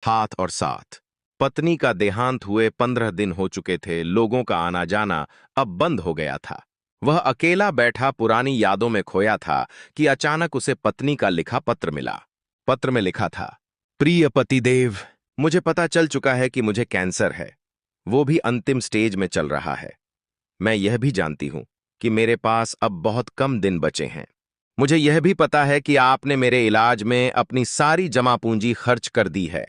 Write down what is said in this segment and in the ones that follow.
हाथ और साथ। पत्नी का देहांत हुए 15 दिन हो चुके थे। लोगों का आना जाना अब बंद हो गया था। वह अकेला बैठा पुरानी यादों में खोया था कि अचानक उसे पत्नी का लिखा पत्र मिला। पत्र में लिखा था, प्रिय पतिदेव, मुझे पता चल चुका है कि मुझे कैंसर है, वो भी अंतिम स्टेज में चल रहा है। मैं यह भी जानती हूं कि मेरे पास अब बहुत कम दिन बचे हैं। मुझे यह भी पता है कि आपने मेरे इलाज में अपनी सारी जमा पूंजी खर्च कर दी है।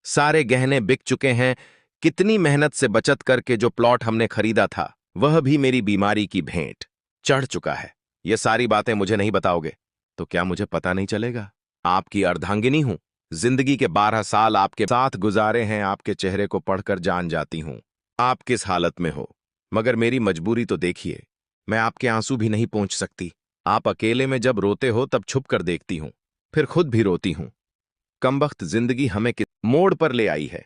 सारे गहने बिक चुके हैं। कितनी मेहनत से बचत करके जो प्लॉट हमने खरीदा था, वह भी मेरी बीमारी की भेंट चढ़ चुका है। ये सारी बातें मुझे नहीं बताओगे तो क्या मुझे पता नहीं चलेगा? आपकी अर्धांगिनी हूं। जिंदगी के 12 साल आपके साथ गुजारे हैं। आपके चेहरे को पढ़कर जान जाती हूं आप किस हालत में हो। मगर मेरी मजबूरी तो देखिए, मैं आपके आंसू भी नहीं पहुंच सकती। आप अकेले में जब रोते हो तब छुप कर देखती हूं, फिर खुद भी रोती हूं। कमबख्त जिंदगी हमें किस मोड़ पर ले आई है।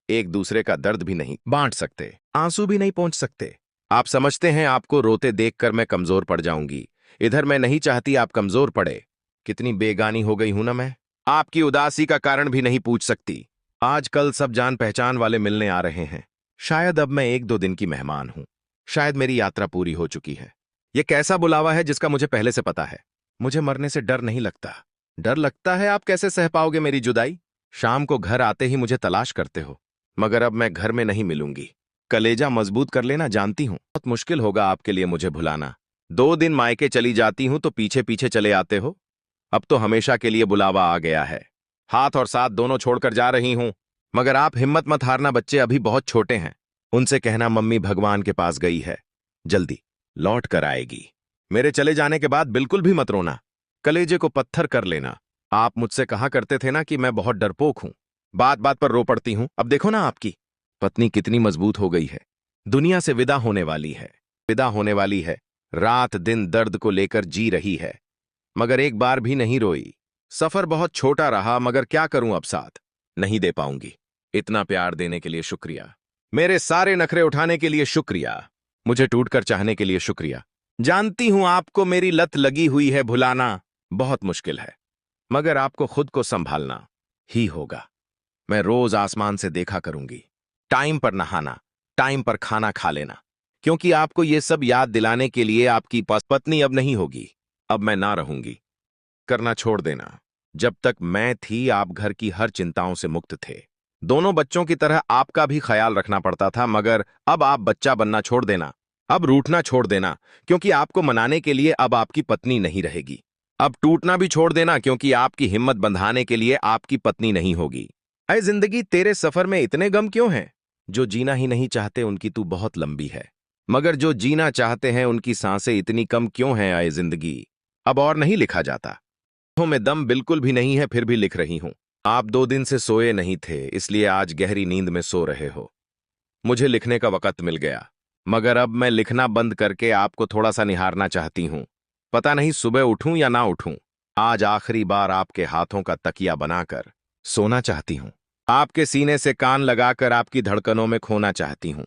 एक दूसरे का दर्द भी नहीं बांट सकते, आंसू भी नहीं पहुंच सकते। आप समझते हैं आपको रोते देखकर मैं कमजोर पड़ जाऊंगी। इधर मैं नहीं चाहती आप कमजोर पड़े। कितनी बेगानी हो गई हूं ना मैं। आपकी उदासी का कारण भी नहीं पूछ सकती। आजकल सब जान पहचान वाले मिलने आ रहे हैं। शायद अब मैं 1-2 दिन की मेहमान हूं। शायद मेरी यात्रा पूरी हो चुकी है। यह कैसा बुलावा है जिसका मुझे पहले से पता है। मुझे मरने से डर नहीं लगता। डर लगता है आप कैसे सह पाओगे मेरी जुदाई। शाम को घर आते ही मुझे तलाश करते हो, मगर अब मैं घर में नहीं मिलूंगी। कलेजा मजबूत कर लेना जानती हूं। बहुत मुश्किल होगा आपके लिए मुझे भुलाना। 2 दिन मायके चली जाती हूं तो पीछे पीछे चले आते हो। अब तो हमेशा के लिए बुलावा आ गया है। हाथ और साथ दोनों छोड़कर जा रही हूं। मगर आप हिम्मत मत हारना, बच्चे अभी बहुत छोटे हैं। उनसे कहना मम्मी भगवान के पास गई है, जल्दी लौट कर आएगी। मेरे चले जाने के बाद बिल्कुल भी मत रोना। कलेजे को पत्थर कर लेना। आप मुझसे कहा करते थे ना कि मैं बहुत डरपोक हूं, बात बात पर रो पड़ती हूं। अब देखो ना आपकी पत्नी कितनी मजबूत हो गई है। दुनिया से विदा होने वाली है। विदा होने वाली है। रात दिन दर्द को लेकर जी रही है, मगर एक बार भी नहीं रोई। सफर बहुत छोटा रहा, मगर क्या करूं अब साथ नहीं दे पाऊंगी। इतना प्यार देने के लिए शुक्रिया। मेरे सारे नखरे उठाने के लिए शुक्रिया। मुझे टूटकर चाहने के लिए शुक्रिया। जानती हूं आपको मेरी लत लगी हुई है। भुलाना बहुत मुश्किल है, मगर आपको खुद को संभालना ही होगा। मैं रोज आसमान से देखा करूंगी। टाइम पर नहाना, टाइम पर खाना खा लेना, क्योंकि आपको ये सब याद दिलाने के लिए आपकी पत्नी अब नहीं होगी। अब मैं ना रहूंगी। करना छोड़ देना। जब तक मैं थी आप घर की हर चिंताओं से मुक्त थे। दोनों बच्चों की तरह आपका भी ख्याल रखना पड़ता था, मगर अब आप बच्चा बनना छोड़ देना। अब रूठना छोड़ देना, क्योंकि आपको मनाने के लिए अब आपकी पत्नी नहीं रहेगी। अब टूटना भी छोड़ देना, क्योंकि आपकी हिम्मत बंधाने के लिए आपकी पत्नी नहीं होगी। अय जिंदगी, तेरे सफर में इतने गम क्यों हैं? जो जीना ही नहीं चाहते उनकी तू बहुत लंबी है, मगर जो जीना चाहते हैं उनकी सांसें इतनी कम क्यों हैं? अय जिंदगी, अब और नहीं लिखा जाता। में दम बिल्कुल भी नहीं है, फिर भी लिख रही हूं। आप 2 दिन से सोए नहीं थे, इसलिए आज गहरी नींद में सो रहे हो। मुझे लिखने का वक्त मिल गया, मगर अब मैं लिखना बंद करके आपको थोड़ा सा निहारना चाहती हूं। पता नहीं सुबह उठूं या ना उठूं। आज आखिरी बार आपके हाथों का तकिया बनाकर सोना चाहती हूं। आपके सीने से कान लगाकर आपकी धड़कनों में खोना चाहती हूं।